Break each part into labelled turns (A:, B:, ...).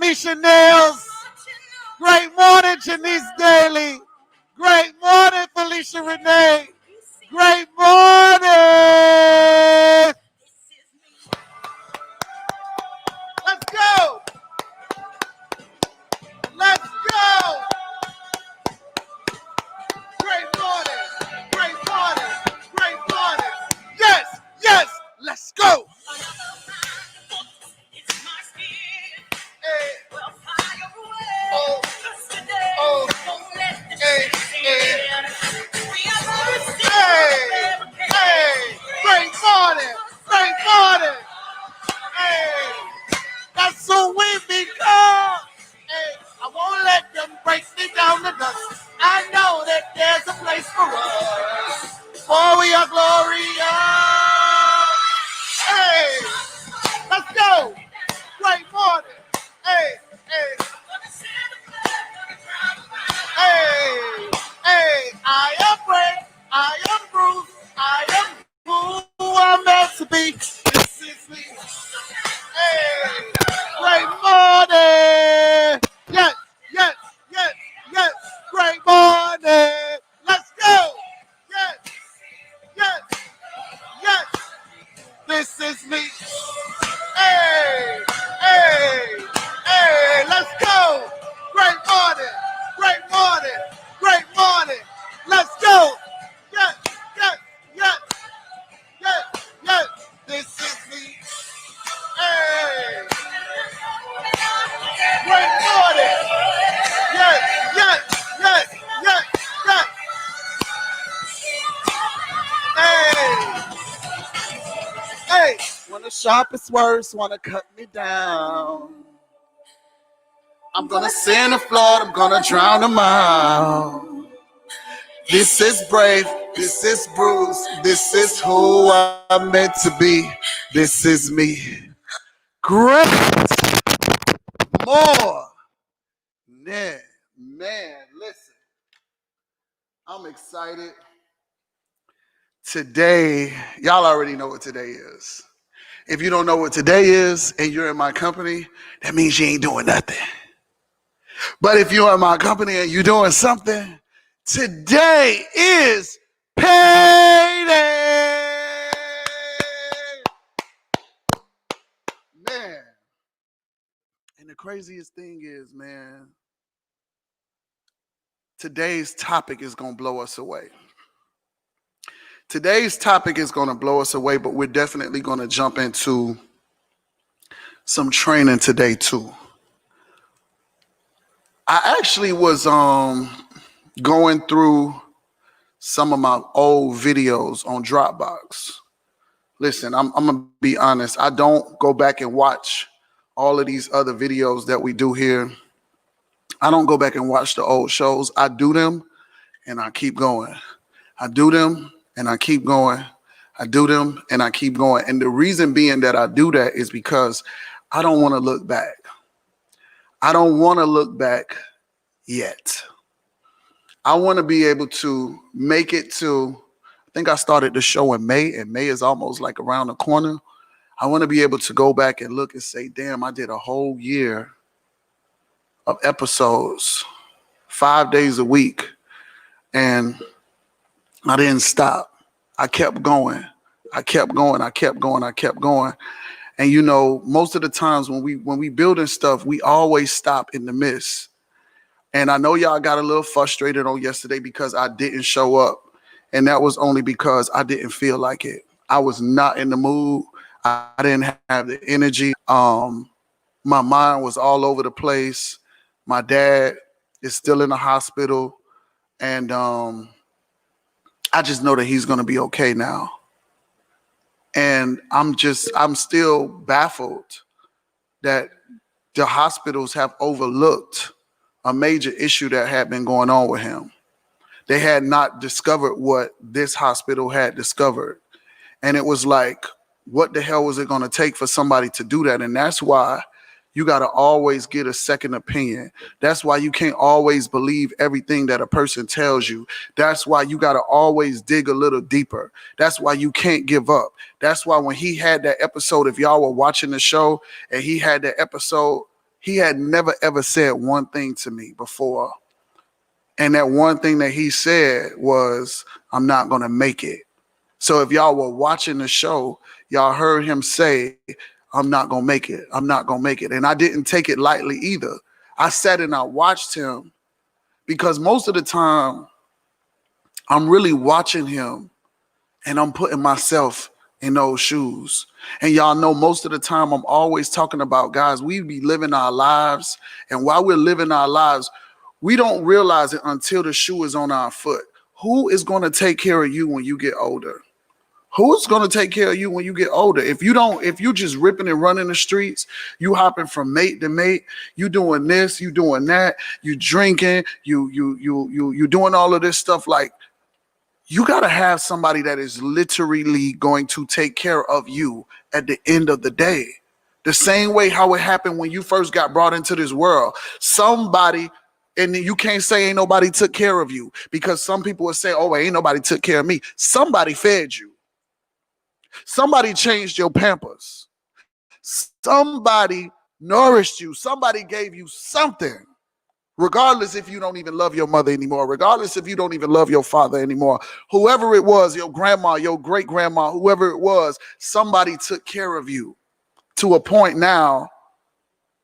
A: Felicia Nails. Great morning, Janice Daly. Great morning, Felicia Renee. Great morning. Let's go. Let's go. Great morning. Great morning. Great morning. Yes, yes. Let's go. Hey. Oh. Oh. Hey. Hey. Hey. Great morning. Great morning. Hey. That's who we become. Hey. I won't let them break me down to dust. I know that there's a place for us. For we are glorious. Hey. Let's go. Great morning. Hey. Hey. Hey. Hey. I am great. I am bruised. I am who I'm meant to be. This is me. Hey. Great morning. Yes, yes, yes, yes. Great morning. Let's go. Yes, yes, yes. This is me. Hey, hey, hey. Let's go. Great morning. Great morning. Great morning. Let's go. Yes, yes, yes, yes, yes. This is me. Hey. Great morning. Yes, yes, yes, yes, yes. Hey, hey. When the sharpest words want to cut me down, I'm going to send a flood, I'm going to drown them out. This is brave, this is bruised, this is who I'm meant to be. This is me. Great more. Man, listen. I'm excited. Today, y'all already know what today is. If you don't know what today is and you're in my company, that means you ain't doing nothing. But if you're in my company and you're doing something, today is payday. Man. And the craziest thing is, man, today's topic is going to blow us away. Today's topic is going to blow us away, but we're definitely going to jump into some training today too. I actually was going through some of my old videos on Dropbox. Listen, I'm going to be honest. I don't go back and watch all of these other videos that we do here. I don't go back and watch the old shows. I do them and I keep going. I do them and I keep going. I do them and I keep going. And the reason being that I do that is because I don't want to look back. I don't want to look back yet. I want to be able to make it to, I think I started the show in May, and May is almost like around the corner. I want to be able to go back and look and say, damn, I did a whole year of episodes, 5 days a week, and I didn't stop. I kept going. I kept going. I kept going. I kept going. And you know, most of the times when we building stuff, we always stop in the midst. And I know y'all got a little frustrated on yesterday because I didn't show up. And that was only because I didn't feel like it. I was not in the mood. I didn't have the energy. My mind was all over the place. My dad is still in the hospital. And I just know that he's going to be okay now. And I'm still baffled that the hospitals have overlooked a major issue that had been going on with him. They had not discovered what this hospital had discovered. And it was like, what the hell was it going to take for somebody to do that? And that's why you got to always get a second opinion. That's why you can't always believe everything that a person tells you. That's why you got to always dig a little deeper. That's why you can't give up. That's why when he had that episode, if y'all were watching the show and he had that episode he had never ever said one thing to me before. And that one thing that he said was, I'm not going to make it. So if y'all were watching the show, y'all heard him say, I'm not going to make it. I'm not going to make it. And I didn't take it lightly either. I sat and I watched him, because most of the time I'm really watching him and I'm putting myself in those shoes. And y'all know most of the time I'm always talking about, guys, we be living our lives. And while we're living our lives, we don't realize it until the shoe is on our foot. Who is going to take care of you when you get older? Who's going to take care of you when you get older? If you just ripping and running the streets, you hopping from mate to mate, you doing this, you doing that, you drinking, you doing all of this stuff, like, you got to have somebody that is literally going to take care of you at the end of the day. The same way how it happened when you first got brought into this world. Somebody, and you can't say ain't nobody took care of you, because some people will say, oh, ain't nobody took care of me. Somebody fed you. Somebody changed your Pampers. Somebody nourished you. Somebody gave you something. Regardless if you don't even love your mother anymore, regardless if you don't even love your father anymore, whoever it was, your grandma, your great grandma, whoever it was, somebody took care of you to a point now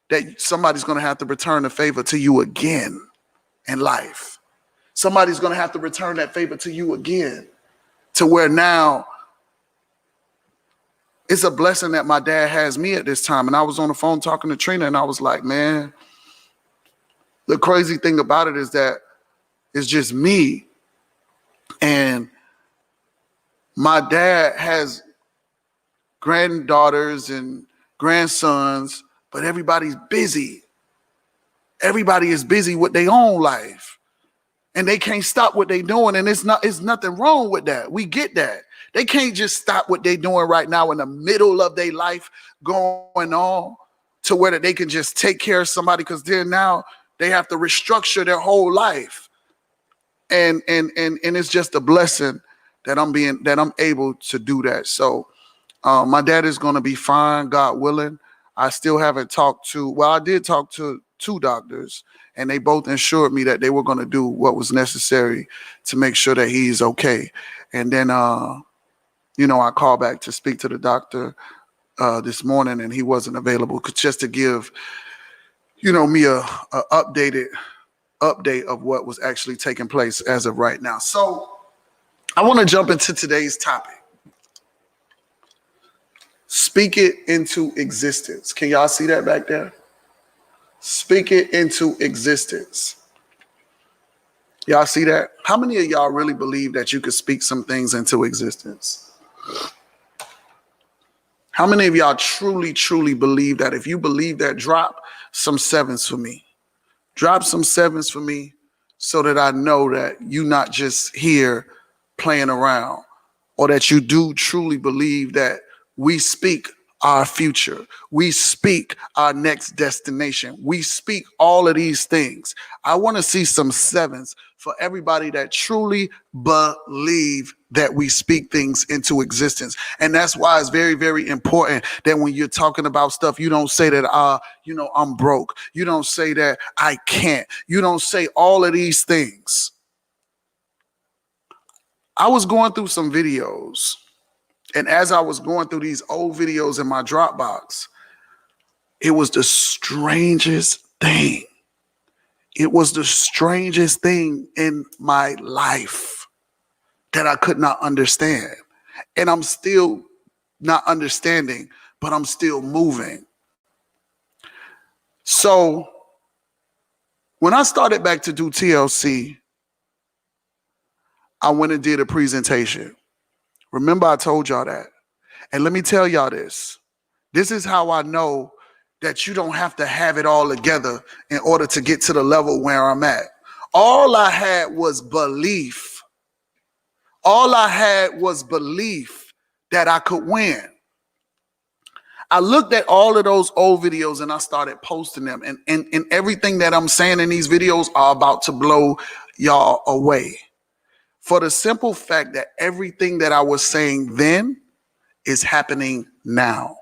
A: that somebody's going to have to return the favor to you again in life. Somebody's going to have to return that favor to you again, to where now it's a blessing that my dad has me at this time. And I was on the phone talking to Trina, and I was like, man, the crazy thing about it is that it's just me, and my dad has granddaughters and grandsons, but everybody's busy. Everybody is busy with their own life, and they can't stop what they're doing. And it's nothing wrong with that. We get that. They can't just stop what they're doing right now in the middle of their life going on to where that they can just take care of somebody, because then now they have to restructure their whole life. And it's just a blessing that I'm able to do that. So my dad is going to be fine, God willing. I still haven't talked to, well, I did talk to 2 doctors, and they both assured me that they were going to do what was necessary to make sure that he's okay. And then, I called back to speak to the doctor this morning, and he wasn't available, just to give, me a update of what was actually taking place as of right now. So I want to jump into today's topic. Speak it into existence. Can y'all see that back there? Speak it into existence. Y'all see that? How many of y'all really believe that you could speak some things into existence? How many of y'all truly, truly believe that? If you believe that, drop some 7s for me. Drop some 7s for me, so that I know that you're not just here playing around, or that you do truly believe that we speak our future. We speak our next destination. We speak all of these things. I want to see some 7s for everybody that truly believe that we speak things into existence. And that's why it's very, very important that when you're talking about stuff, you don't say that, I'm broke. You don't say that I can't. You don't say all of these things. I was going through some videos, and as I was going through these old videos in my Dropbox, it was the strangest thing. It was the strangest thing in my life that I could not understand. And I'm still not understanding, but I'm still moving. So when I started back to do TLC, I went and did a presentation. Remember, I told y'all that. And let me tell y'all this. This is how I know that you don't have to have it all together in order to get to the level where I'm at. All I had was belief. All I had was belief that I could win. I looked at all of those old videos and I started posting them. And everything that I'm saying in these videos are about to blow y'all away. For the simple fact that everything that I was saying then is happening now.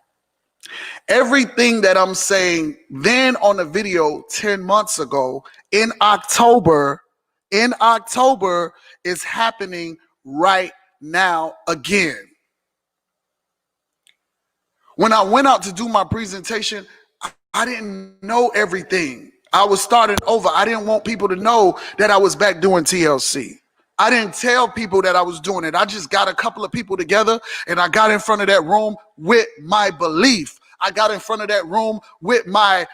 A: Everything that I'm saying then on the video 10 months ago in October is happening right now again. When I went out to do my presentation, I didn't know everything. I was starting over. I didn't want people to know that I was back doing TLC. I didn't tell people that I was doing it. I just got a couple of people together and I got in front of that room with my belief. I got in front of that room with my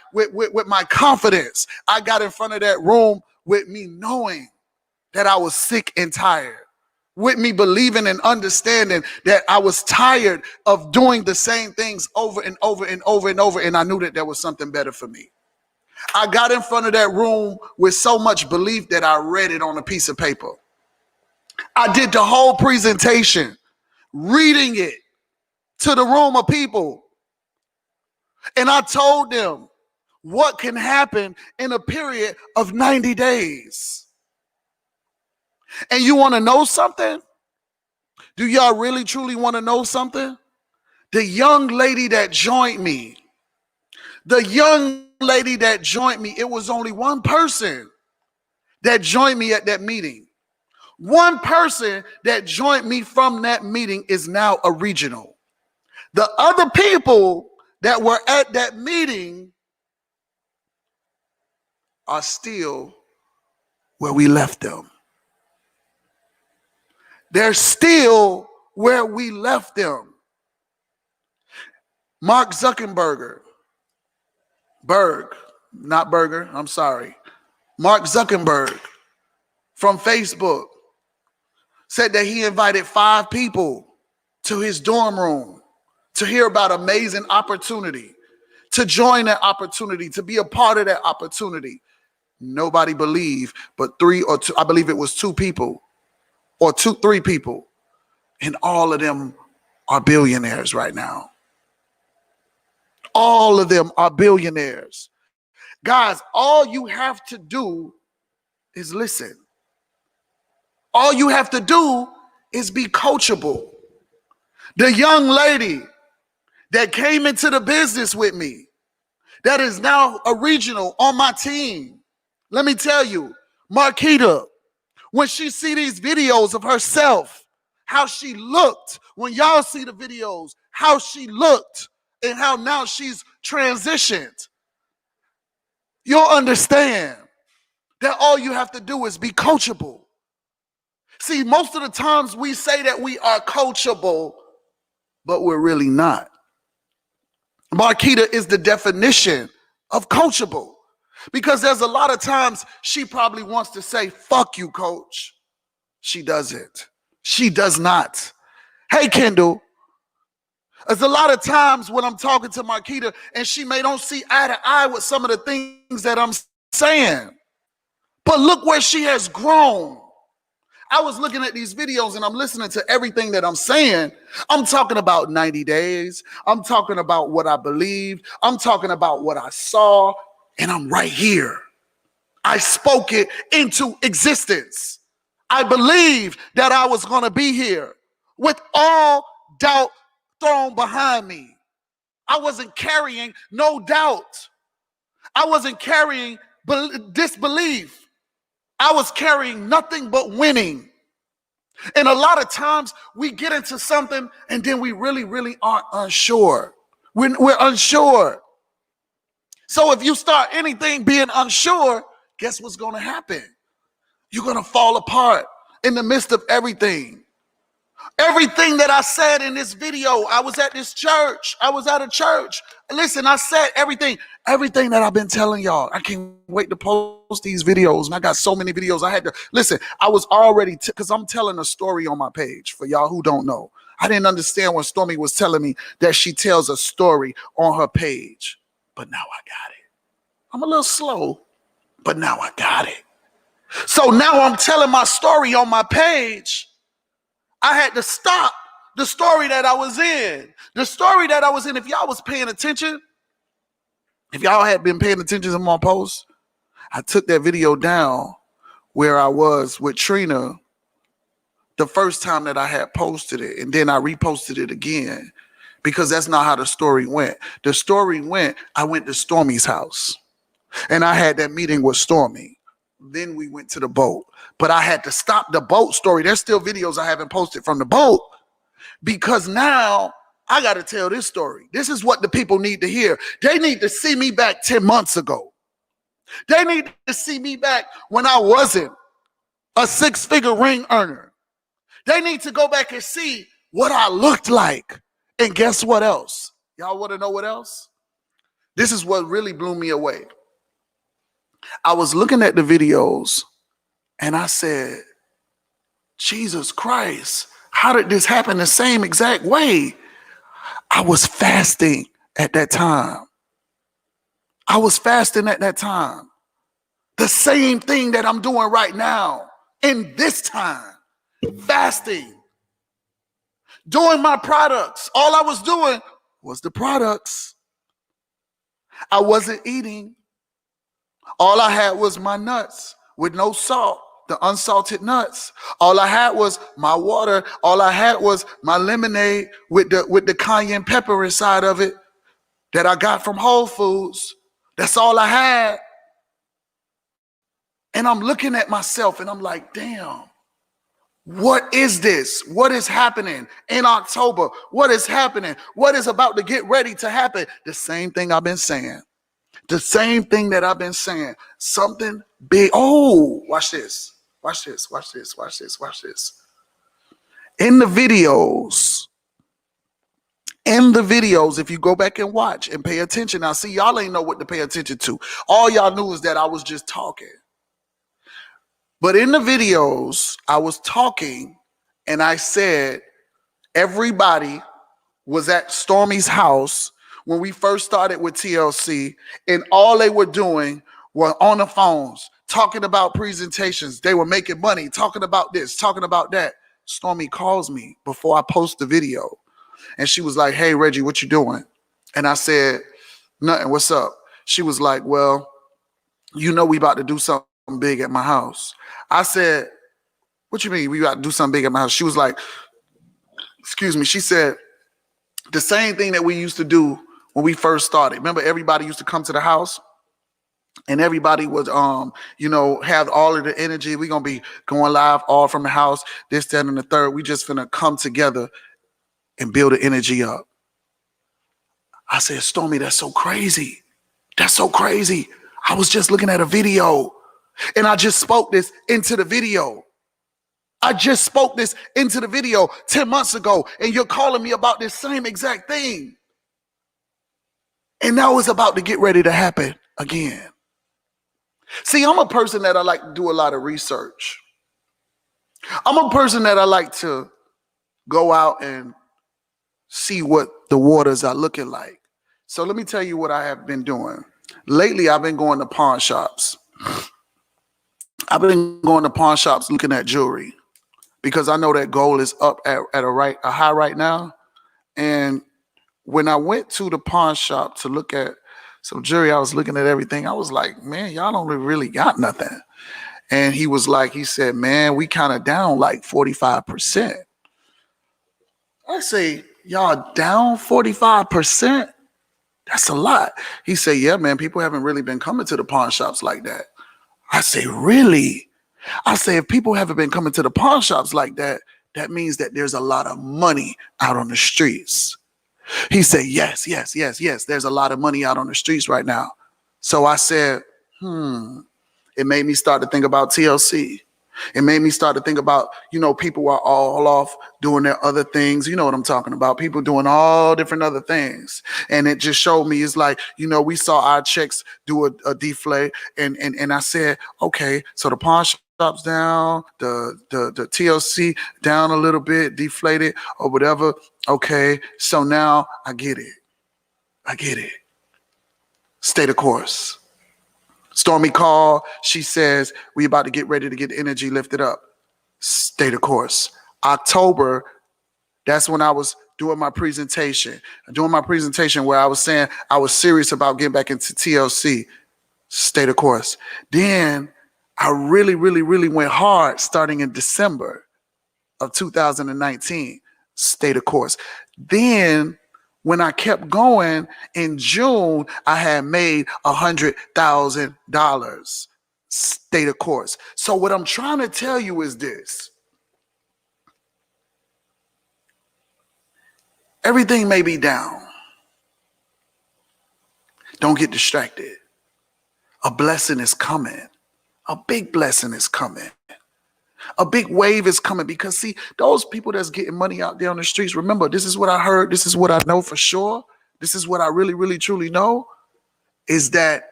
A: confidence. I got in front of that room with me knowing that I was sick and tired, with me believing and understanding that I was tired of doing the same things over and over and over and over, and I knew that there was something better for me. I got in front of that room with so much belief that I read it on a piece of paper. I did the whole presentation, reading it to the room of people. And I told them what can happen in a period of 90 days. And you want to know something? Do y'all really truly want to know something? The young lady that joined me, it was only one person that joined me at that meeting. One person that joined me from that meeting is now a regional. The other people that were at that meeting are still where we left them. They're Mark Zuckerberg, Mark Zuckerberg from Facebook said that he invited 5 people to his dorm room to hear about amazing opportunity, to join that opportunity, to be a part of that opportunity. Nobody believed, but 3 or 2, I believe it was 2 people or 3 people, and all of them are billionaires right now. All of them are billionaires. Guys, all you have to do is listen. All you have to do is be coachable. The young lady that came into the business with me, that is now a regional on my team, let me tell you, Marquita, when she see these videos of herself, how she looked, when y'all see the videos, how she looked and how now she's transitioned, you'll understand that all you have to do is be coachable. See, most of the times we say that we are coachable, but we're really not. Marquita is the definition of coachable, because there's a lot of times she probably wants to say, fuck you, coach. She doesn't. She does not. Hey, Kendall. There's a lot of times when I'm talking to Marquita and she may don't see eye to eye with some of the things that I'm saying. But look where she has grown. I was looking at these videos and I'm listening to everything that I'm saying. I'm talking about 90 days. I'm talking about what I believed. I'm talking about what I saw. And I'm right here. I spoke it into existence. I believed that I was going to be here with all doubt thrown behind me. I wasn't carrying no doubt. I wasn't carrying disbelief. I was carrying nothing but winning. And a lot of times we get into something and then we really aren't unsure. We're unsure. So if you start anything being unsure, guess what's going to happen? You're going to fall apart in the midst of everything. Everything that I said in this video, I was at this church. I was at a church. Listen, I said everything that I've been telling y'all. I can't wait to post these videos. And I got so many videos. I had to, listen, I was already, because I'm telling a story on my page for y'all who don't know. I didn't understand when Stormy was telling me that she tells a story on her page. But now I got it. I'm a little slow, but now I got it. So now I'm telling my story on my page. I had to stop the story that I was in. The story that I was in, if y'all was paying attention, if y'all had been paying attention to my posts, I took that video down where I was with Trina the first time that I had posted it, and then I reposted it again because that's not how the story went. The story went, I went to Stormy's house and I had that meeting with Stormy. Then we went to the boat, but I had to stop the boat story. There's still videos I haven't posted from the boat because now I got to tell this story. This is what the people need to hear. They need to see me back 10 months ago. They need to see me back when I wasn't a 6-figure ring earner. They need to go back and see what I looked like. And guess what else? Y'all want to know what else? This is what really blew me away. I was looking at the videos and I said, Jesus Christ, how did this happen the same exact way? I was fasting at that time. I was fasting at that time. The same thing that I'm doing right now in this time. Fasting. Doing my products. All I was doing was the products. I wasn't eating. All I had was my nuts with no salt, the unsalted nuts. All I had was my water. All I had was my lemonade with the cayenne pepper inside of it that I got from Whole Foods. That's all I had. And I'm looking at myself and I'm like, damn, what is this? What is happening in October? What is happening? What is about to get ready to happen? The same thing I've been saying. The same thing that I've been saying. Something big. Oh, watch this. Watch this. Watch this. Watch this. Watch this. In the videos, if you go back and watch and pay attention. Now, see, y'all ain't know what to pay attention to. All y'all knew is that I was just talking. But in the videos, I was talking and I said, everybody was at Stormy's house when we first started with TLC, and all they were doing were on the phones, talking about presentations. They were making money, talking about this, talking about that. Stormy calls me before I post the video. And she was like, hey, Reggie, what you doing? And I said, nothing, what's up? She was like, well, you know we about to do something big at my house. I said, what you mean we got to do something big at my house? She was like, excuse me. She said, the same thing that we used to do when we first started. Remember, everybody used to come to the house and everybody would, have all of the energy. We're going to be going live all from the house, this, that, and the third. We just finna come together and build the energy up. I said, Stormy, that's so crazy. That's so crazy. I was just looking at a video and I just spoke this into the video. I just spoke this into the video 10 months ago, and you're calling me about this same exact thing. And now it's about to get ready to happen again. See, I'm a person that I like to do a lot of research. I'm a person that I like to go out and see what the waters are looking like. So let me tell you what I have been doing. Lately, I've been going to pawn shops. I've been going to pawn shops looking at jewelry because I know that gold is up at a high right now. And when I went to the pawn shop to look at some jewelry, I was looking at everything. I was like, man, y'all don't really got nothing. And he said, man, we kind of down like 45%. I say, y'all down 45%? That's a lot. He said, yeah, man, people haven't really been coming to the pawn shops like that. I say, really? I say, if people haven't been coming to the pawn shops like that, that means that there's a lot of money out on the streets. He said, yes. There's a lot of money out on the streets right now. So I said, it made me start to think about TLC. It made me start to think about, people are all off doing their other things. You know what I'm talking about. People doing all different other things. And it just showed me, it's like, we saw our checks do a deflate. And I said, okay, so the pawn shop's down, the TLC down a little bit, deflated or whatever. Okay, so now I get it. Stay the course. Stormy called. She says, we about to get ready to get the energy lifted up. Stay the course. October, that's when I was doing my presentation. Where I was saying I was serious about getting back into TLC. Stay the course. Then I really, really, really went hard starting in December of 2019. Stay the course. Then When I kept going, in June, I had made $100,000. Stay the course. So what I'm trying to tell you is this. Everything may be down. Don't get distracted. A blessing is coming. A big blessing is coming. A big wave is coming, because see, those people that's getting money out there on the streets, remember, this is what I heard. This is what I know for sure. This is what I really, really, truly know, is that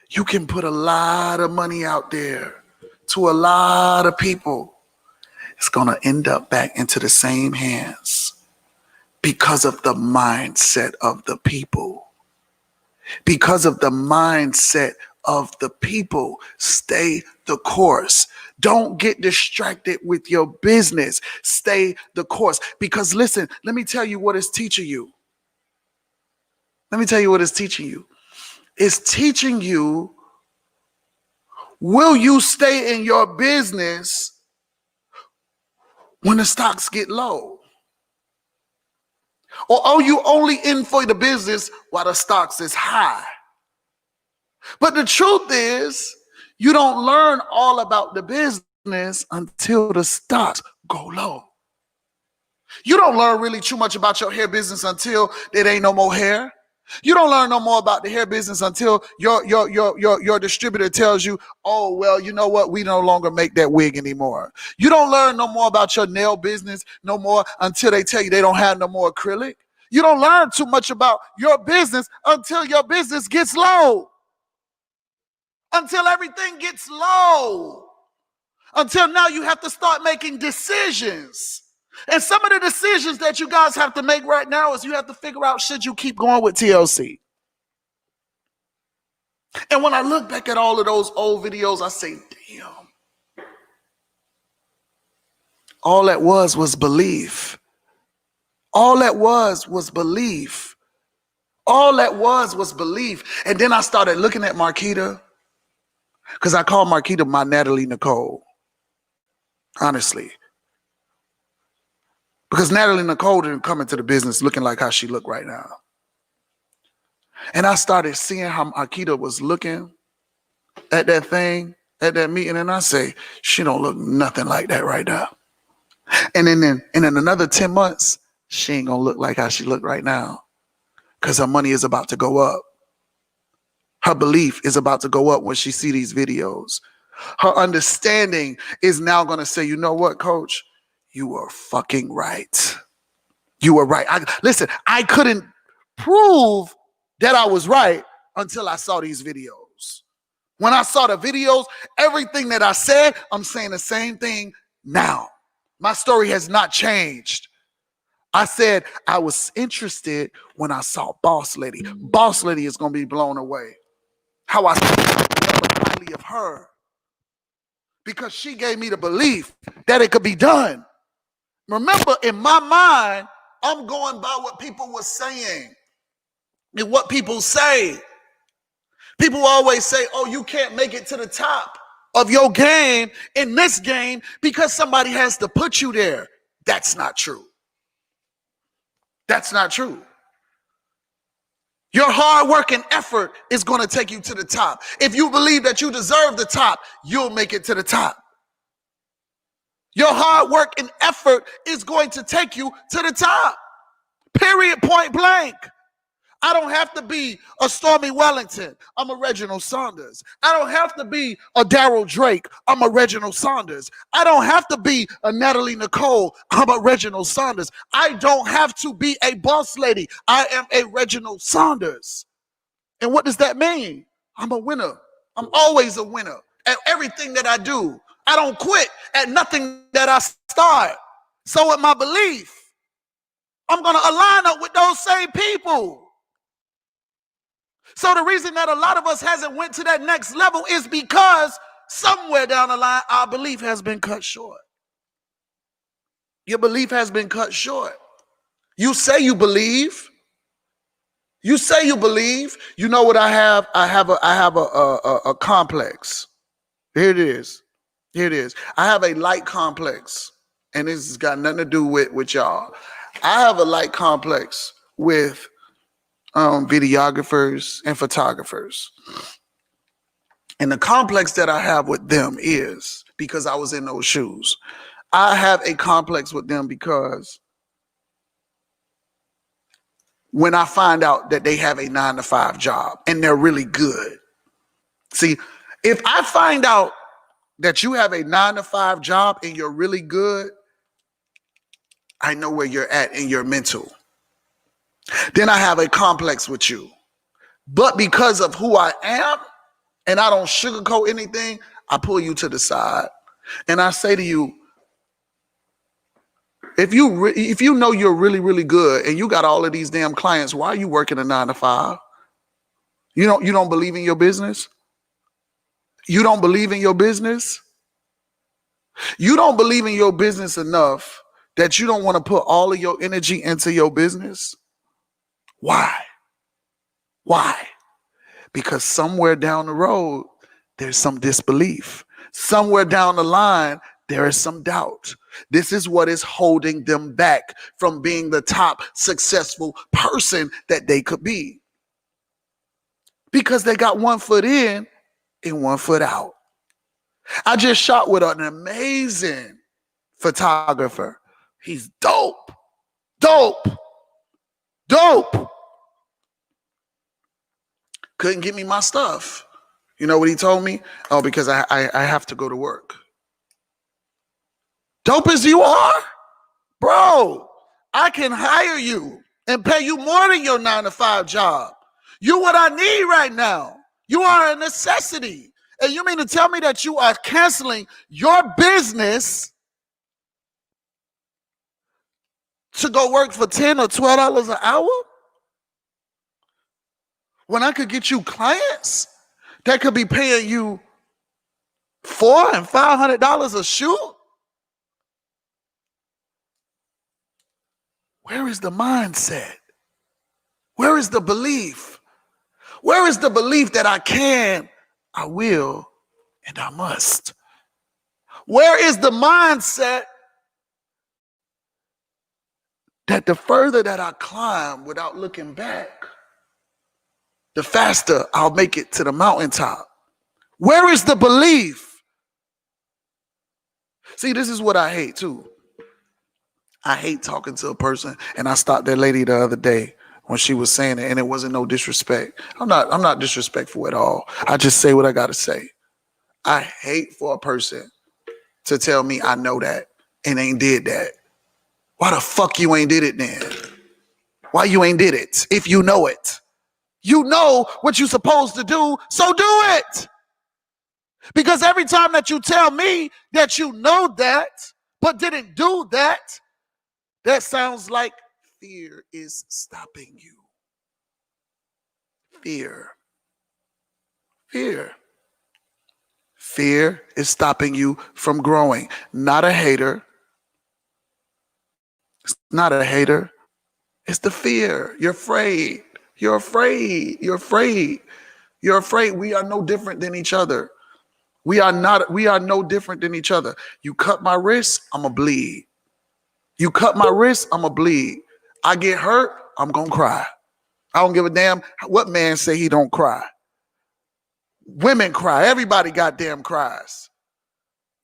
A: you can put a lot of money out there to a lot of people. It's going to end up back into the same hands because of the mindset of the people. Because of the mindset of the people. Stay the course. Don't get distracted with your business. Stay the course. Because listen, let me tell you what it's teaching you. Let me tell you what it's teaching you. It's teaching you, will you stay in your business when the stocks get low? Or are you only in for the business while the stocks is high? But the truth is, you don't learn all about the business until the stocks go low. You don't learn really too much about your hair business until there ain't no more hair. You don't learn no more about the hair business until your distributor tells you, oh, well, you know what? We no longer make that wig anymore. You don't learn no more about your nail business no more until they tell you they don't have no more acrylic. You don't learn too much about your business until your business gets low. Until everything gets low. Until now you have to start making decisions. And some of the decisions that you guys have to make right now is you have to figure out, should you keep going with TLC? And when I look back at all of those old videos, I say, damn. All that was belief. All that was belief. All that was belief. And then I started looking at Marquita, because I call Marquita my Natalie Nicole. Honestly. Because Natalie Nicole didn't come into the business looking like how she looked right now. And I started seeing how Marquita was looking at that thing, at that meeting, and I say, she don't look nothing like that right now. And then in another 10 months, she ain't gonna look like how she look right now, because her money is about to go up. Her belief is about to go up when she see these videos. Her understanding is now gonna say, you know what, coach? You were fucking right. You were right. Listen, I couldn't prove that I was right until I saw these videos. When I saw the videos, everything that I said, I'm saying the same thing now. My story has not changed. I said I was interested when I saw Boss Lady. Boss Lady is going to be blown away. How I thought highly of her. Because she gave me the belief that it could be done. Remember, in my mind, I'm going by what people were saying and what people say. People always say, oh, you can't make it to the top of your game in this game because somebody has to put you there. That's not true. That's not true. Your hard work and effort is going to take you to the top. If you believe that you deserve the top, you'll make it to the top. Your hard work and effort is going to take you to the top. Period, point blank. I don't have to be a Stormy Wellington. I'm a Reginald Saunders. I don't have to be a Daryl Drake. I'm a Reginald Saunders. I don't have to be a Natalie Nicole. I'm a Reginald Saunders. I don't have to be a boss lady. I am a Reginald Saunders. And what does that mean? I'm a winner. I'm always a winner at everything that I do. I don't quit at nothing that I start. So with my belief, I'm going to align up with those same people. So the reason that a lot of us hasn't went to that next level is because somewhere down the line, our belief has been cut short. Your belief has been cut short. You say you believe. You say you believe. You know what I have? I have a complex. Here it is. Here it is. I have a light complex, and this has got nothing to do with y'all. I have a light complex with videographers and photographers. And the complex that I have with them is because I was in those shoes. I have a complex with them because when I find out that they have a 9-to-5 job and they're really good. See, if I find out that you have a 9-to-5 job and you're really good, I know where you're at in your mental. Then I have a complex with you. But because of who I am, and I don't sugarcoat anything, I pull you to the side. And I say to you, if you know you're really, really good and you got all of these damn clients, why are you working a 9-to-5? You don't believe in your business? You don't believe in your business? You don't believe in your business enough that you don't want to put all of your energy into your business? Why? Why? Because somewhere down the road, there's some disbelief. Somewhere down the line, there is some doubt. This is what is holding them back from being the top successful person that they could be. Because they got one foot in and one foot out. I just shot with an amazing photographer. He's dope. Couldn't get me my stuff. You know what he told me? Oh, because I have to go to work. Dope as you are, bro, I can hire you and pay you more than your 9-to-5 job. You're what I need right now. You are a necessity. And you mean to tell me that you are canceling your business to go work for $10 or $12 an hour? When I could get you clients that could be paying you $400 and $500 a shoot? Where is the mindset? Where is the belief? Where is the belief that I can, I will, and I must? Where is the mindset that the further that I climb without looking back, the faster I'll make it to the mountaintop? Where is the belief? See, this is what I hate too. I hate talking to a person, and I stopped that lady the other day when she was saying it, and it wasn't no disrespect. I'm not disrespectful at all. I just say what I gotta say. I hate for a person to tell me I know that and ain't did that. Why the fuck you ain't did it then? Why you ain't did it if you know it? You know what you're supposed to do, so do it. Because every time that you tell me that you know that but didn't do that, that sounds like fear is stopping you. Fear. Fear is stopping you from growing. Not a hater. It's not a hater. It's the fear. You're afraid. You're afraid. You're afraid. You're afraid. We are no different than each other. We are no different than each other. You cut my wrist, I'ma bleed. You cut my wrist, I'ma bleed. I get hurt, I'm gonna cry. I don't give a damn what man say he don't cry. Women cry. Everybody goddamn cries.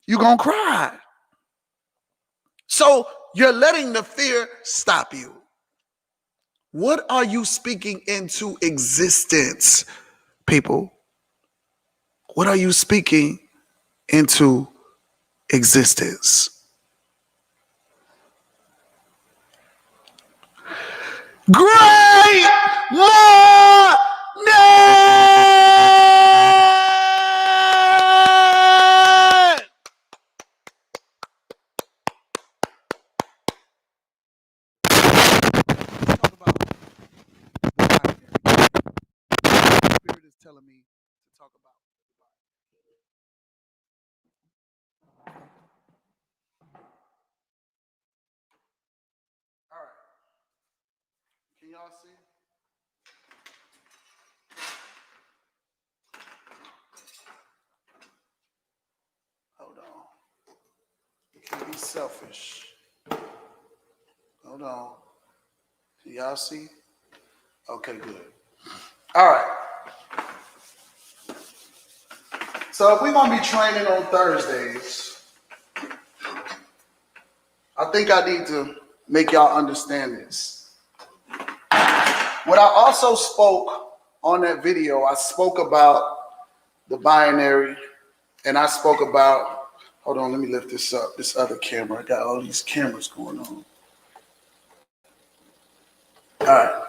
A: You gonna cry. So you're letting the fear stop you. What are you speaking into existence, people? What are you speaking into existence? Great morning! Talk about what I am. The Spirit is telling me to talk about. All right. Can y'all see? Hold on. Can't be selfish. Hold on. Can y'all see? Okay, good. All right. So if we're going to be training on Thursdays, I think I need to make y'all understand this. What I also spoke on that video, I spoke about the binary, and I spoke about, hold on, let me lift this up, this other camera. I got all these cameras going on. All right.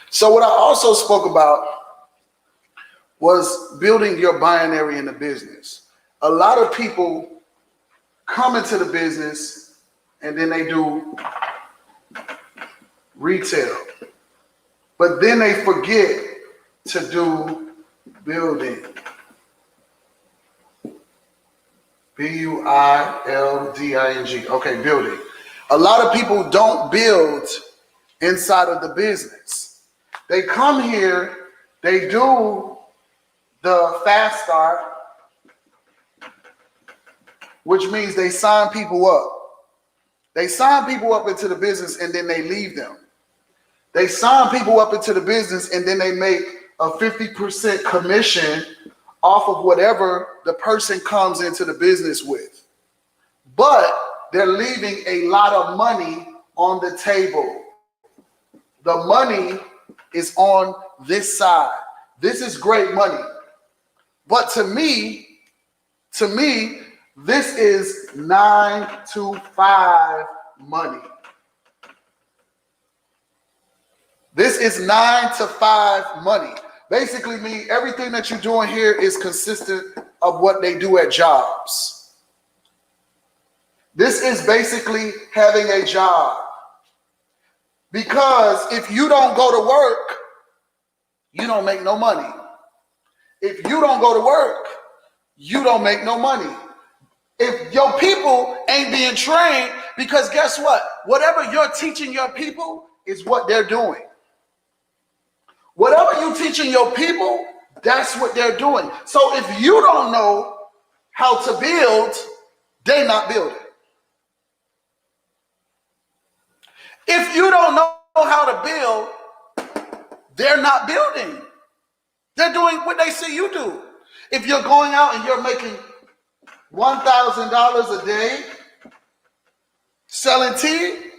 A: So what I also spoke about was building your binary in the business. A lot of people come into the business and then they do retail, but then they forget to do building. B-U-I-L-D-I-N-G. Okay, building. A lot of people don't build inside of the business. They come here, they do the fast start, which means they sign people up. They sign people up into the business and then they leave them. They sign people up into the business and then they make a 50% commission off of whatever the person comes into the business with. But they're leaving a lot of money on the table. The money is on this side. This is great money. But to me, this is 9 to 5 money. This is 9 to 5 money. Basically mean everything that you're doing here is consistent of what they do at jobs. This is basically having a job. Because if you don't go to work, you don't make no money. If you don't go to work, you don't make no money. If your people ain't being trained, because guess what? Whatever you're teaching your people is what they're doing. Whatever you're teaching your people, that's what they're doing. So if you don't know how to build, they're not building. If you don't know how to build, they're not building. They're doing what they see you do. If you're going out and you're making $1,000 a day selling tea,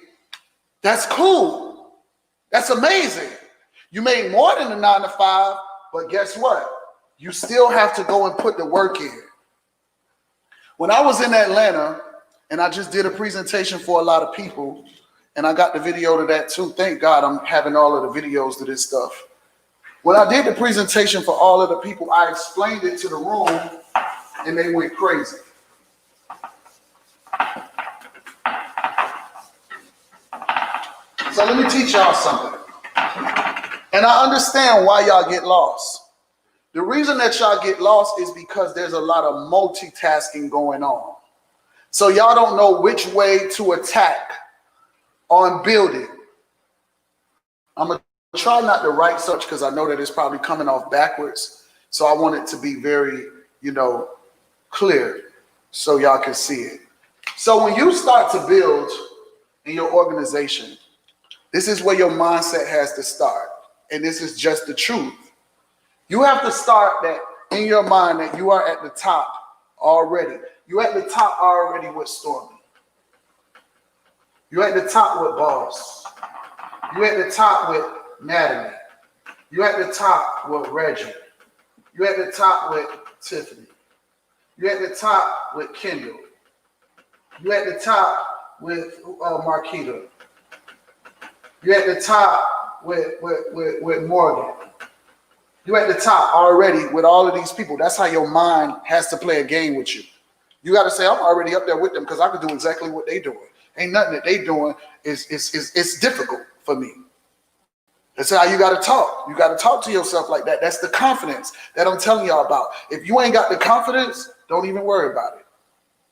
A: that's cool. That's amazing. You made more than the 9 to 5, but guess what? You still have to go and put the work in. When I was in Atlanta, and I just did a presentation for a lot of people, and I got the video to that too. Thank God I'm having all of the videos to this stuff. When I did the presentation for all of the people, I explained it to the room, and they went crazy. So let me teach y'all something. And I understand why y'all get lost. The reason that y'all get lost is because there's a lot of multitasking going on. So y'all don't know which way to attack on building. I'm going to try not to write such because I know that it's probably coming off backwards. So I want it to be very, clear so y'all can see it. So when you start to build in your organization, this is where your mindset has to start. And this is just the truth. You have to start that in your mind that you are at the top already. You're at the top already with Stormy. You're at the top with Boss. You're at the top with Natalie. You're at the top with Reggie. You're at the top with Tiffany. You're at the top with Kendall. You're at the top with Marquita. You're at the top with Morgan. You're at the top already with all of these people. That's how your mind has to play a game with you. You got to say, I'm already up there with them because I can do exactly what they're doing. Ain't nothing that they doing is difficult for me. That's how you got to talk. You got to talk to yourself like that. That's the confidence that I'm telling y'all about. If you ain't got the confidence, don't even worry about it.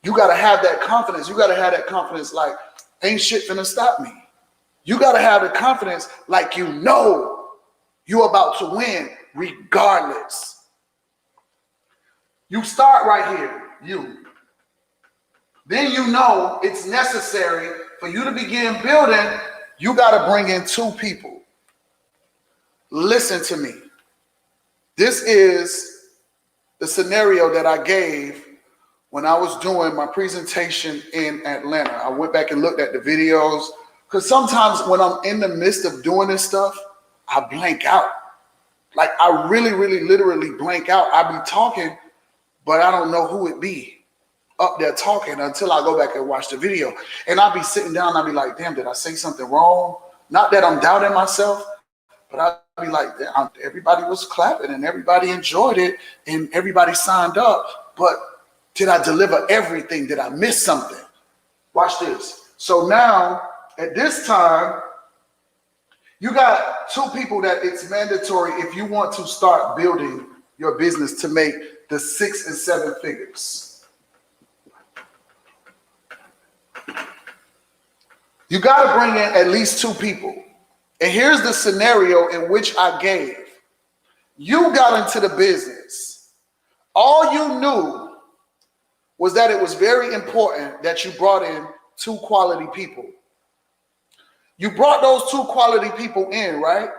A: You got to have that confidence. You got to have that confidence like, ain't shit finna stop me. You got to have the confidence like you know you're about to win regardless. You start right here, you. Then you know it's necessary for you to begin building. You got to bring in 2 people. Listen to me. This is the scenario that I gave when I was doing my presentation in Atlanta. I went back and looked at the videos, because sometimes when I'm in the midst of doing this stuff, I blank out. Like I really, literally blank out. I be talking, but I don't know who it be up there talking until I go back and watch the video. And I'll be sitting down and I'll be like, damn, did I say something wrong? Not that I'm doubting myself, but I'll be like, damn, everybody was clapping and everybody enjoyed it and everybody signed up. But did I deliver everything? Did I miss something? Watch this. So now at this time, you got two people that it's mandatory if you want to start building your business to make the 6 and 7 figures. You got to bring in at least 2 people. And here's the scenario in which I gave. You got into the business. All you knew was that it was very important that you brought in 2 quality people. You brought those 2 quality people in, right?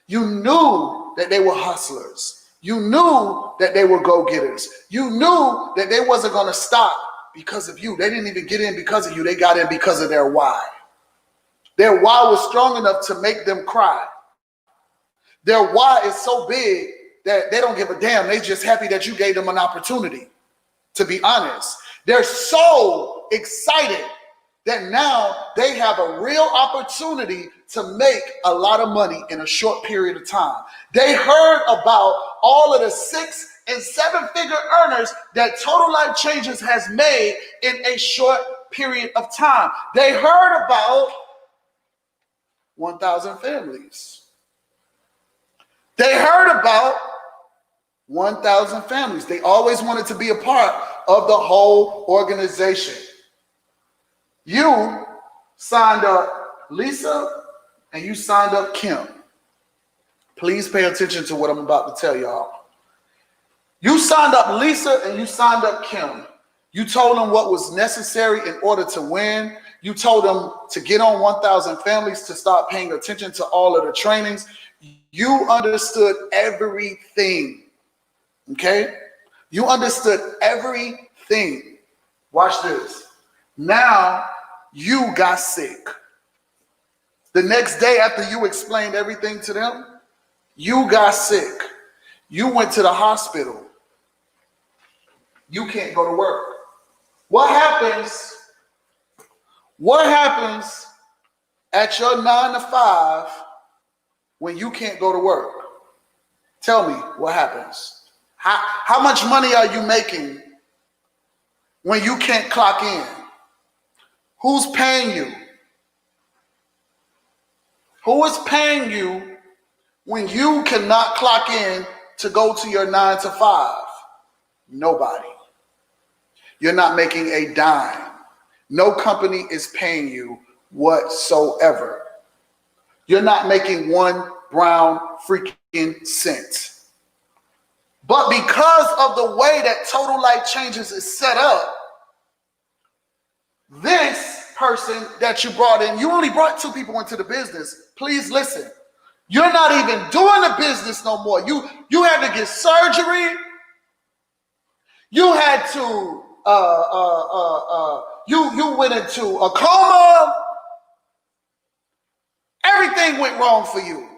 A: You knew that they were hustlers. You knew that they were go-getters. You knew that they wasn't going to stop because of you. They didn't even get in because of you. They got in because of their why. Their why was strong enough to make them cry. Their why is so big that they don't give a damn. They're just happy that you gave them an opportunity, to be honest. They're so excited that now they have a real opportunity to make a lot of money in a short period of time. They heard about all of the 6 and 7 figure earners that Total Life Changes has made in a short period of time. They heard about 1,000 families. They heard about 1,000 families. They always wanted to be a part of the whole organization. You signed up Lisa and you signed up Kim. Please pay attention to what I'm about to tell y'all. You signed up Lisa and you signed up Kim. You told them what was necessary in order to win. You told them to get on 1,000 families, to start paying attention to all of the trainings. You understood everything, okay? You understood everything. Watch this. Now you got sick. The next day after you explained everything to them, you got sick. You went to the hospital. You can't go to work. What happens at your 9 to 5 when you can't go to work? Tell me what happens. How much money are you making when you can't clock in? Who's paying you? Who is paying you when you cannot clock in to go to your 9 to 5? Nobody. You're not making a dime. No company is paying you whatsoever. You're not making one brown freaking cent. But because of the way that Total Life Changes is set up, this person that you brought in, you only brought 2 people into the business. Please listen. You're not even doing the business no more. You had to get surgery. You had to you went into a coma. Everything went wrong for you.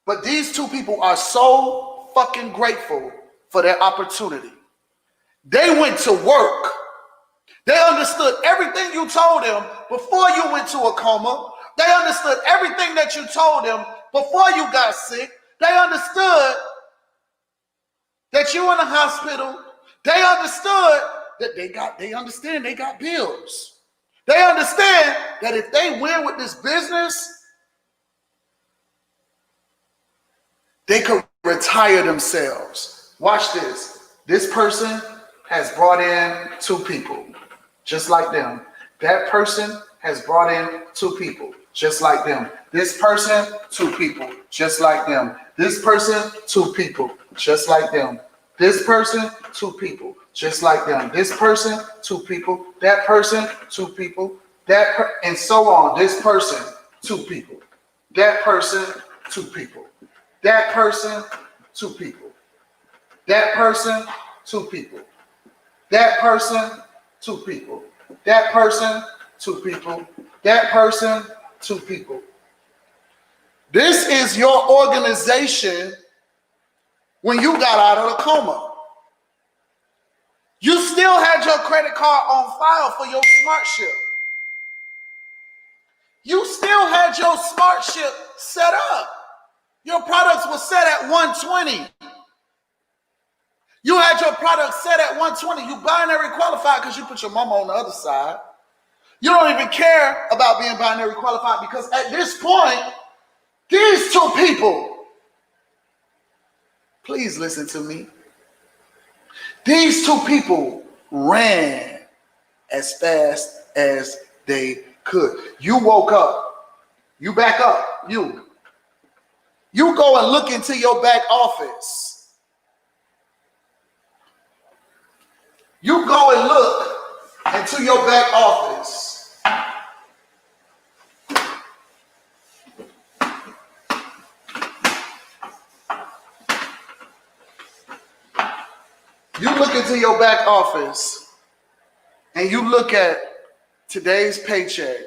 A: But these 2 people are so fucking grateful for their opportunity. They went to work. They understood everything you told them before you went to a coma. They understood everything that you told them before you got sick. They understood that you in the hospital. They understood that they understand they got bills. They understand that if they win with this business, they could retire themselves. Watch this. This person has brought in 2 people, just like them. That person has brought in 2 people, just like them. This person, 2 people, just like them. This person, 2 people, just like them. This person, 2 people, just like them. This person, 2 people. That person, 2 people. And so on. This person, 2 people. That person, 2 people. That person, 2 people. That person, 2 people. That person, 2 people. That person, 2 people. That person, 2 people. This is your organization when you got out of the coma. You still had your credit card on file for your smart ship. You still had your smart ship set up. Your products were set at 120. You had your product set at 120. You binary qualified because you put your mama on the other side. You don't even care about being binary qualified because at this point, these 2 people, please listen to me. These 2 people ran as fast as they could. You woke up. You back up. You go and look into your back office. You go and look into your back office. You look into your back office and you look at today's paycheck,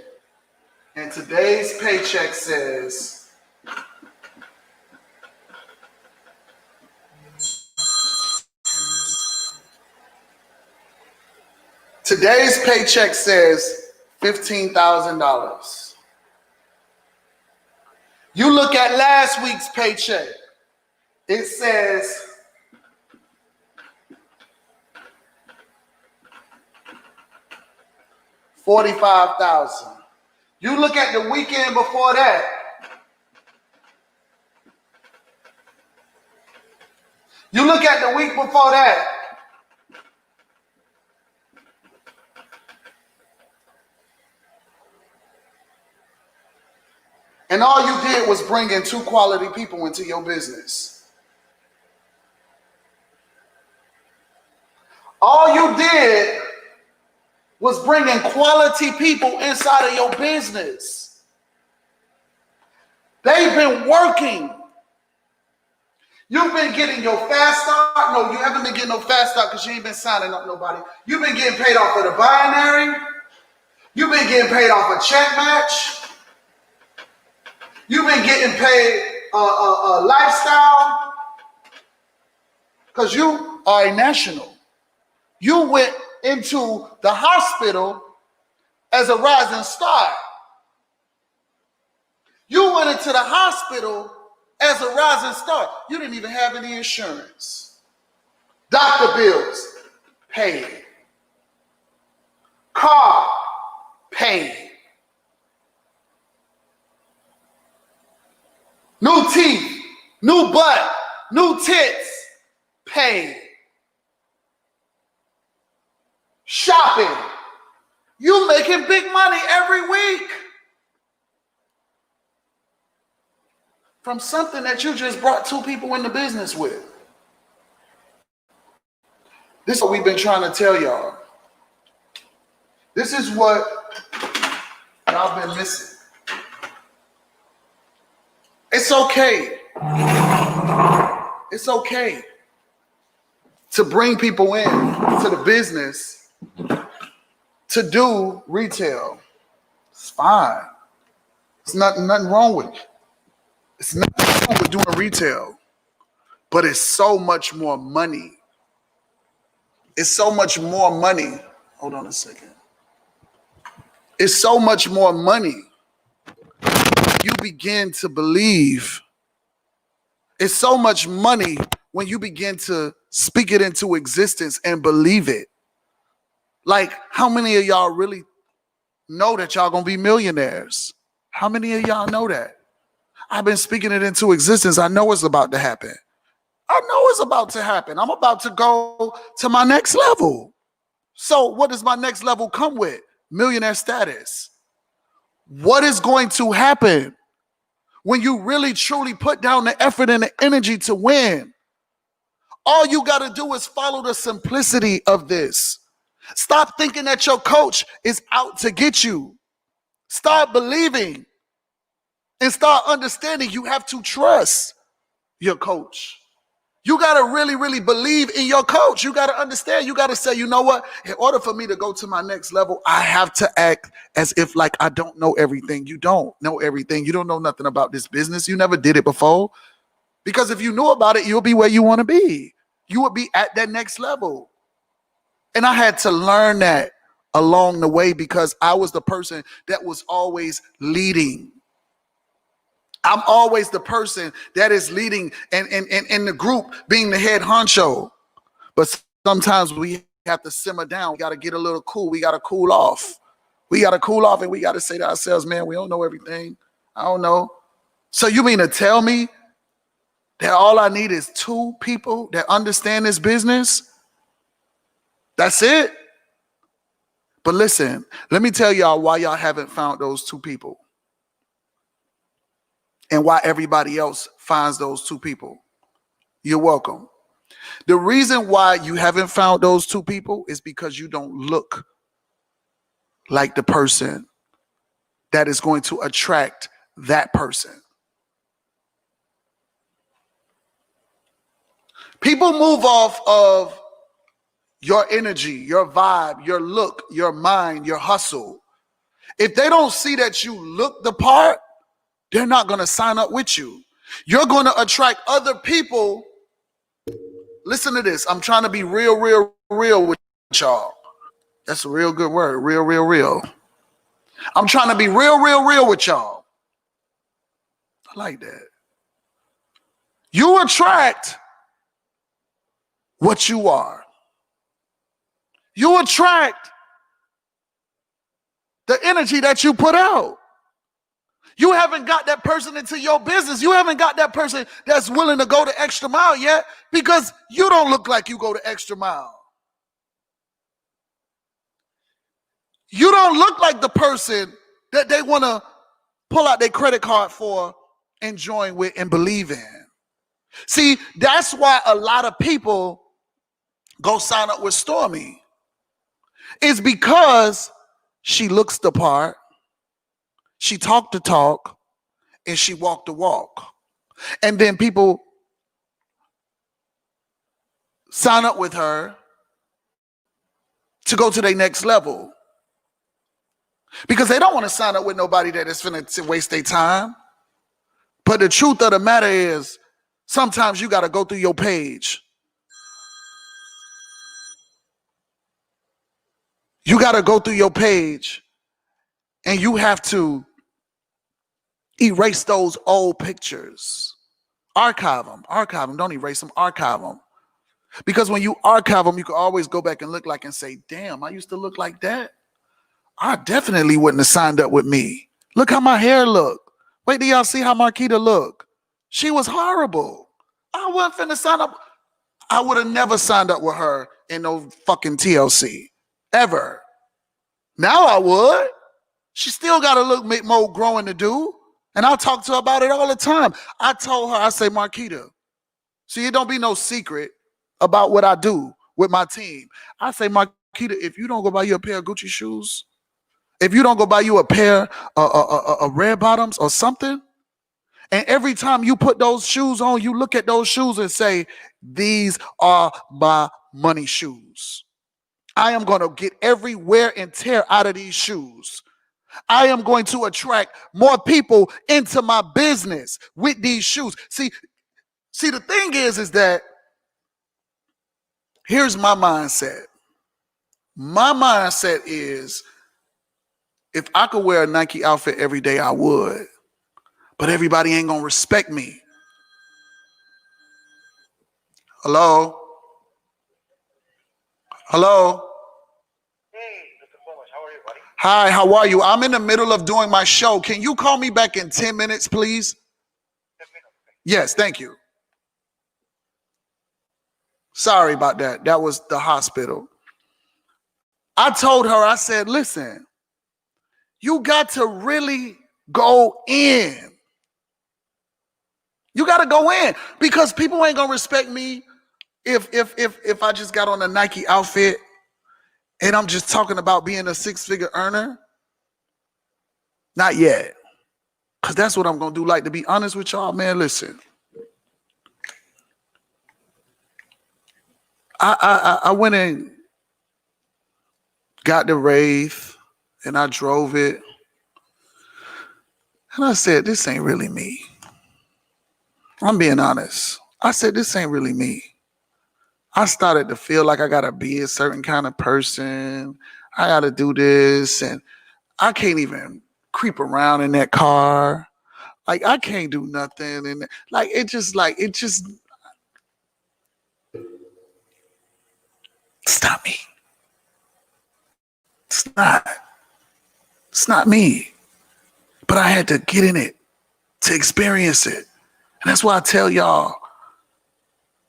A: and today's paycheck says $15,000. You look at last week's paycheck, it says $45,000. You look at the weekend before that, you look at the week before that, and all you did was bring in 2 quality people into your business. All you did was bringing quality people inside of your business. They've been working. You've been getting your fast start. No, you haven't been getting no fast start because you ain't been signing up nobody. You've been getting paid off of the binary. You've been getting paid off a check match. You've been getting paid a lifestyle because you are a national. You went into the hospital as a rising star. You went into the hospital as a rising star. You didn't even have any insurance. Doctor bills, paid. Car, paid. New teeth, new butt, new tits, paid. Shopping, you making big money every week from something that you just brought 2 people into business with. This is what we've been trying to tell y'all. This is what y'all been missing. It's okay. It's okay to bring people in to the business to do retail. It's fine. It's nothing wrong with it. It's nothing wrong with doing retail, but it's so much more money. It's so much more money. Hold on a second. It's so much more money. You begin to believe. It's so much money when you begin to speak it into existence and believe it. Like, how many of y'all really know that y'all gonna be millionaires? How many of y'all know that? I've been speaking it into existence. I know it's about to happen. I know it's about to happen. I'm about to go to my next level. So what does my next level come with? Millionaire status. What is going to happen when you really truly put down the effort and the energy to win? All you got to do is follow the simplicity of this. Stop thinking that your coach is out to get you. Start believing and start understanding you have to trust your coach. You got to really, really believe in your coach. You got to understand. You got to say, you know what? In order for me to go to my next level, I have to act as if like I don't know everything. You don't know everything. You don't know nothing about this business. You never did it before. Because if you knew about it, you'll be where you want to be. You would be at that next level. And I had to learn that along the way because I was the person that was always leading. I'm always the person that is leading and in the group being the head honcho. But sometimes we have to simmer down. We got to get a little cool. We got to cool off. We got to cool off and we got to say to ourselves, man, we don't know everything. I don't know. So you mean to tell me that all I need is 2 people that understand this business? That's it? But listen, let me tell y'all why y'all haven't found those 2 people. And why everybody else finds those 2 people. You're welcome. The reason why you haven't found those 2 people is because you don't look like the person that is going to attract that person. People move off of your energy, your vibe, your look, your mind, your hustle. If they don't see that you look the part, they're not going to sign up with you. You're going to attract other people. Listen to this. I'm trying to be real with y'all. That's a real good word. Real. I'm trying to be real with y'all. I like that. You attract what you are. You attract the energy that you put out. You haven't got that person into your business. You haven't got that person that's willing to go the extra mile yet because you don't look like you go the extra mile. You don't look like the person that they want to pull out their credit card for and join with and believe in. See, that's why a lot of people go sign up with Stormy. It's because she looks the part, she talked the talk, and she walked the walk. And then people sign up with her to go to their next level. Because they don't want to sign up with nobody that is finna to waste their time. But the truth of the matter is, sometimes you got to go through your page. You got to go through your page and you have to erase those old pictures. Archive them. Don't erase them. Archive them. Because when you archive them, you can always go back and look like and say, damn, I used to look like that. I definitely wouldn't have signed up with me. Look how my hair look. Wait till y'all see how Marquita look. She was horrible. I wasn't finna sign up. I would have never signed up with her in no fucking TLC. Ever. Now I would. She still got a little bit more growing to do. And I'll talk to her about it all the time. I told her, I say, Marquita, see, it don't be no secret about what I do with my team. I say, Marquita, if you don't go buy you a pair of Gucci shoes, if you don't go buy you a pair of red bottoms or something, and every time you put those shoes on, you look at those shoes and say, these are my money shoes. I am going to get every wear and tear out of these shoes. I am going to attract more people into my business with these shoes. See, the thing is that here's my mindset. My mindset is if I could wear a Nike outfit every day, I would. But everybody ain't going to respect me. Hello? Hello?
B: Hey, Mr. Flowers, how are you, buddy?
A: Hi, how are you? I'm in the middle of doing my show. Can you call me back in 10 minutes, please?
B: 10 minutes.
A: Yes, thank you. Sorry about that. That was the hospital. I told her, I said, listen, you got to really go in. You got to go in because people ain't going to respect me if I just got on a Nike outfit and I'm just talking about being a 6-figure earner. Not yet. Because that's what I'm going to do. Like, to be honest with y'all, man, listen. I went and got the Wraith, and I drove it. And I said, this ain't really me. I'm being honest. I said, this ain't really me. I started to feel like I got to be a certain kind of person. I got to do this. And I can't even creep around in that car. Like, I can't do nothing. And it just, it's not me. It's not me. But I had to get in it to experience it. And that's why I tell y'all,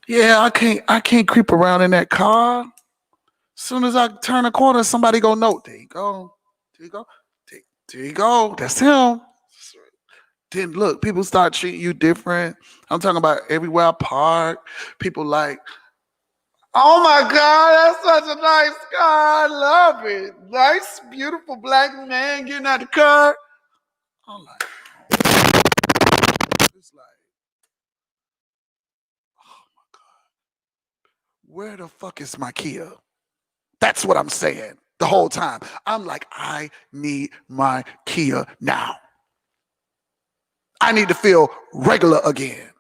A: yeah, I can't creep around in that car. As soon as I turn a corner, somebody go, no, there you go. There you go. There you go. That's him. Then look, people start treating you different. I'm talking about everywhere I park. People like, oh my God, that's such a nice car. I love it. Nice, beautiful black man getting out the car. I'm like, it's like, oh my God, where the fuck is my Kia? That's what I'm saying the whole time. I'm like, I need my Kia now. I need to feel regular again.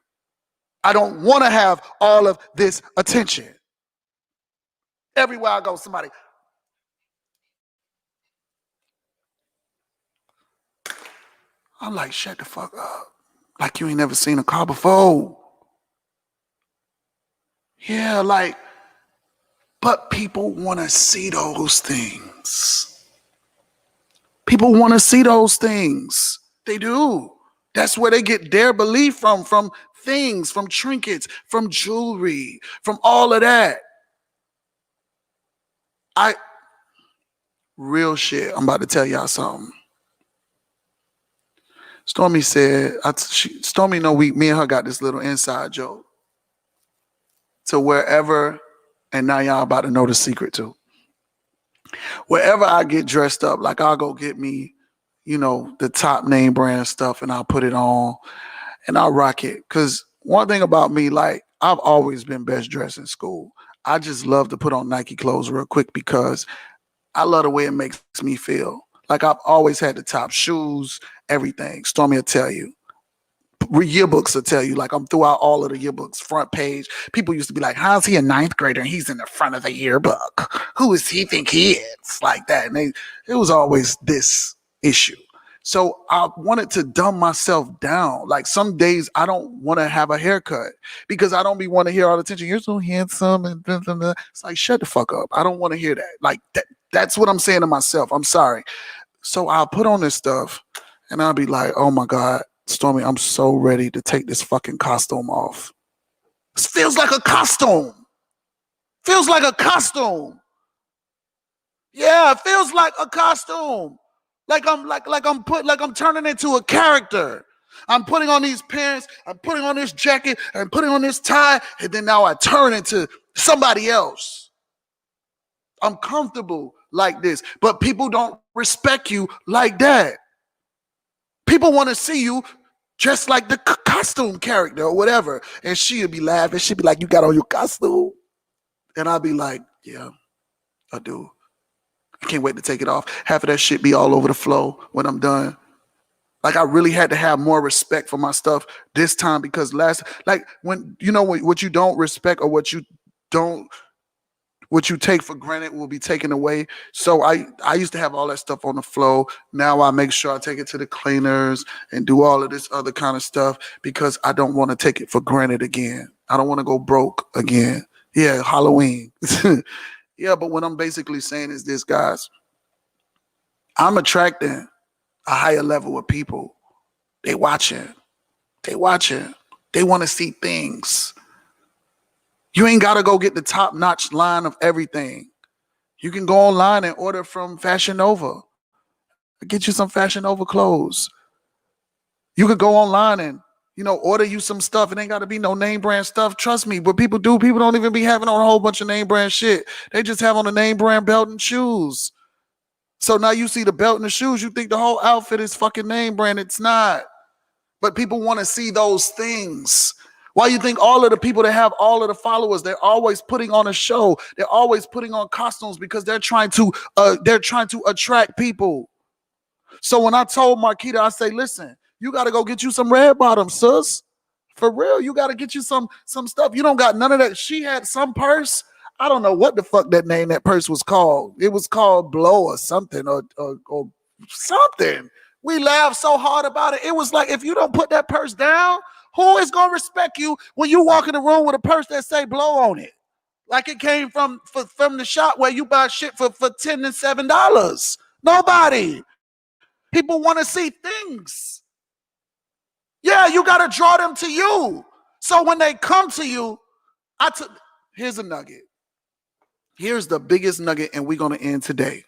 A: I don't want to have all of this attention. Everywhere I go, somebody. I'm like, shut the fuck up. Like you ain't never seen a car before. Yeah, like, but people want to see those things. People want to see those things. They do. That's where they get their belief from things, from trinkets, from jewelry, from all of that. Real shit, I'm about to tell y'all something. Stormy said, Stormy know me and her got this little inside joke. To wherever, and now y'all about to know the secret too. Wherever I get dressed up, like I'll go get me, the top name brand stuff and I'll put it on and I'll rock it. Cause one thing about me, like I've always been best dressed in school. I just love to put on Nike clothes real quick because I love the way it makes me feel. Like I've always had the top shoes, everything. Stormy will tell you. Yearbooks will tell you, like I'm throughout all of the yearbooks, front page. People used to be like, how's he a ninth grader and he's in the front of the yearbook? Who does he think he is? Like that. And it was always this issue. So I wanted to dumb myself down. Like some days I don't want to have a haircut because I don't be want to hear all the attention. You're so handsome and blah, blah, blah. It's like, shut the fuck up. I don't want to hear that. Like that's what I'm saying to myself. I'm sorry. So I'll put on this stuff and I'll be like, oh my God, Stormy, I'm so ready to take this fucking costume off. This feels like a costume. Feels like a costume. Yeah, it feels like a costume. Like I'm turning into a character. I'm putting on these pants, I'm putting on this jacket, I'm putting on this tie, and then now I turn into somebody else. I'm comfortable like this, but people don't respect you like that. People want to see you just like the costume character or whatever. And she'll be laughing. She'll be like, you got on your costume? And I'll be like, yeah, I do. I can't wait to take it off. Half of that shit be all over the floor when I'm done. Like I really had to have more respect for my stuff this time because when what you don't respect or what you take for granted will be taken away. So I used to have all that stuff on the floor. Now I make sure I take it to the cleaners and do all of this other kind of stuff because I don't want to take it for granted again. I don't want to go broke again. Yeah, Halloween. Yeah, but what I'm basically saying is this, guys. I'm attracting a higher level of people. They watching. They want to see things. You ain't got to go get the top-notch line of everything. You can go online and order from Fashion Nova. Get you some Fashion Nova clothes. You could go online and, order you some stuff. It ain't got to be no name brand stuff. Trust me, what people do, people don't even be having on a whole bunch of name brand shit. They just have on a name brand belt and shoes. So now you see the belt and the shoes, you think the whole outfit is fucking name brand. It's not. But people want to see those things. Why you think all of the people that have all of the followers, they're always putting on a show. They're always putting on costumes because they're trying to attract people. So when I told Marquita, I say, listen, you got to go get you some red bottoms, sis. For real, you got to get you some stuff. You don't got none of that. She had some purse. I don't know what the fuck that purse was called. It was called Blow or something or something. We laughed so hard about it. It was like, if you don't put that purse down, who is going to respect you when you walk in the room with a purse that say Blow on it? Like it came from the shop where you buy shit for $10 and $7. Nobody. People want to see things. Yeah, you got to draw them to you. So when they come to you, here's a nugget. Here's the biggest nugget, and we're going to end today.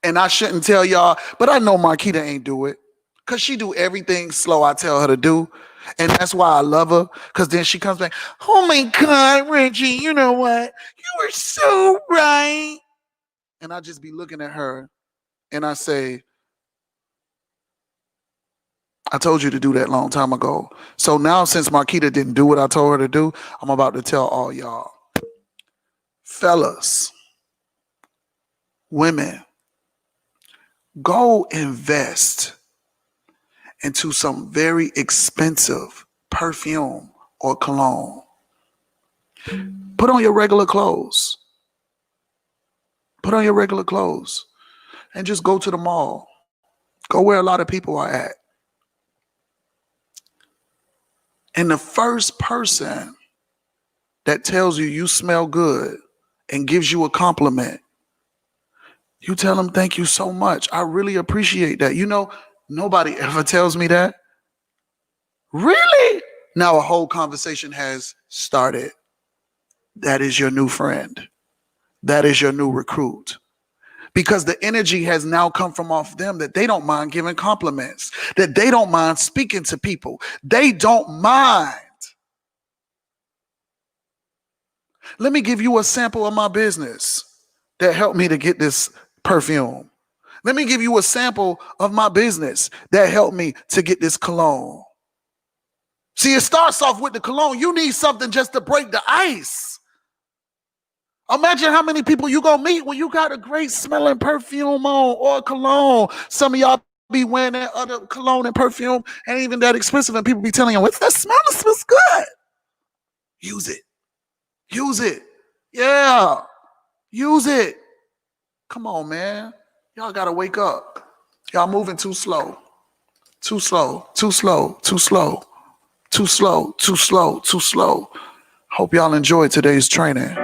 A: And I shouldn't tell y'all, but I know Marquita ain't do it because she do everything slow I tell her to do. And that's why I love her, because then she comes back, oh my God, Reggie, you know what? You were so right. And I just be looking at her and I say, I told you to do that long time ago. So now since Marquita didn't do what I told her to do, I'm about to tell all y'all. Fellas, women, go invest into some very expensive perfume or cologne. Put on your regular clothes. Put on your regular clothes and just go to the mall. Go where a lot of people are at. And the first person that tells you you smell good and gives you a compliment, you tell them, thank you so much. I really appreciate that. You know, nobody ever tells me that. Really? Now a whole conversation has started. That is your new friend. That is your new recruit. Because the energy has now come from off them that they don't mind giving compliments, that they don't mind speaking to people. They don't mind. Let me give you a sample of my business that helped me to get this perfume. Let me give you a sample of my business that helped me to get this cologne. See, it starts off with the cologne. You need something just to break the ice. Imagine how many people you gonna meet when you got a great smelling perfume on or cologne. Some of y'all be wearing that other cologne and perfume, ain't even that expensive, and people be telling you, what's that smell? It smells good. Use it. Use it. Yeah. Use it. Come on, man. Y'all gotta wake up. Y'all moving too slow. Too slow. Too slow. Too slow. Too slow. Too slow. Too slow. Hope y'all enjoyed today's training.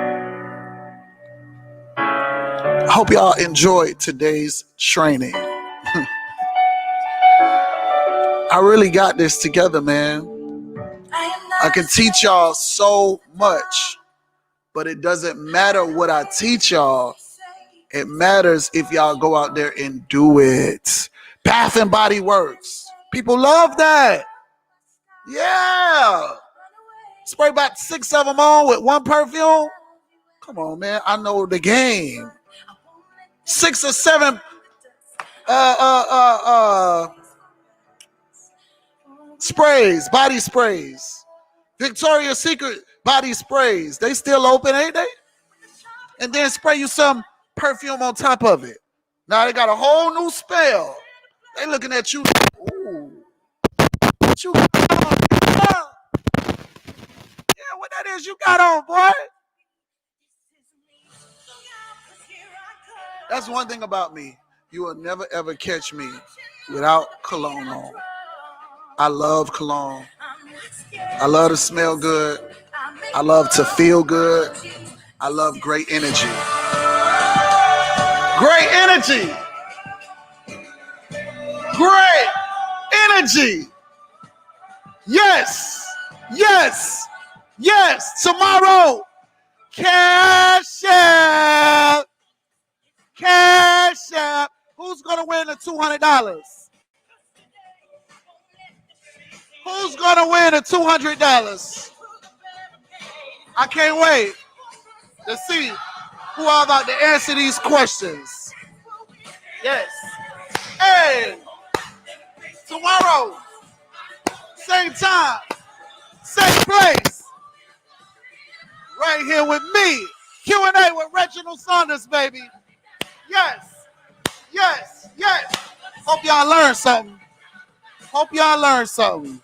A: Hope y'all enjoyed today's training. I really got this together, man. I can teach y'all so much, but it doesn't matter what I teach y'all. It matters if y'all go out there and do it. Bath and Body Works. People love that. Yeah. Spray about 6 of them on with one perfume. Come on, man. I know the game. 6 or 7 sprays, body sprays. Victoria's Secret body sprays. They still open, ain't they? And then spray you some perfume on top of it. Now they got a whole new spell. They looking at you. Ooh. What you got on? Yeah, what that is you got on, boy? That's one thing about me. You will never ever catch me without cologne on. I love cologne. I love to smell good. I love to feel good. I love great energy. Great energy. Great energy. Yes. Yes. Yes. Tomorrow. Cash App. Cash App. Who's going to win the $200? Who's going to win the $200? I can't wait to see who are about to answer these questions. Yes. Hey, tomorrow,
C: same time, same place. Right here with me. Q&A with Reginald Saunders, baby. Yes, yes, yes. Hope y'all learned something. Hope y'all learned something.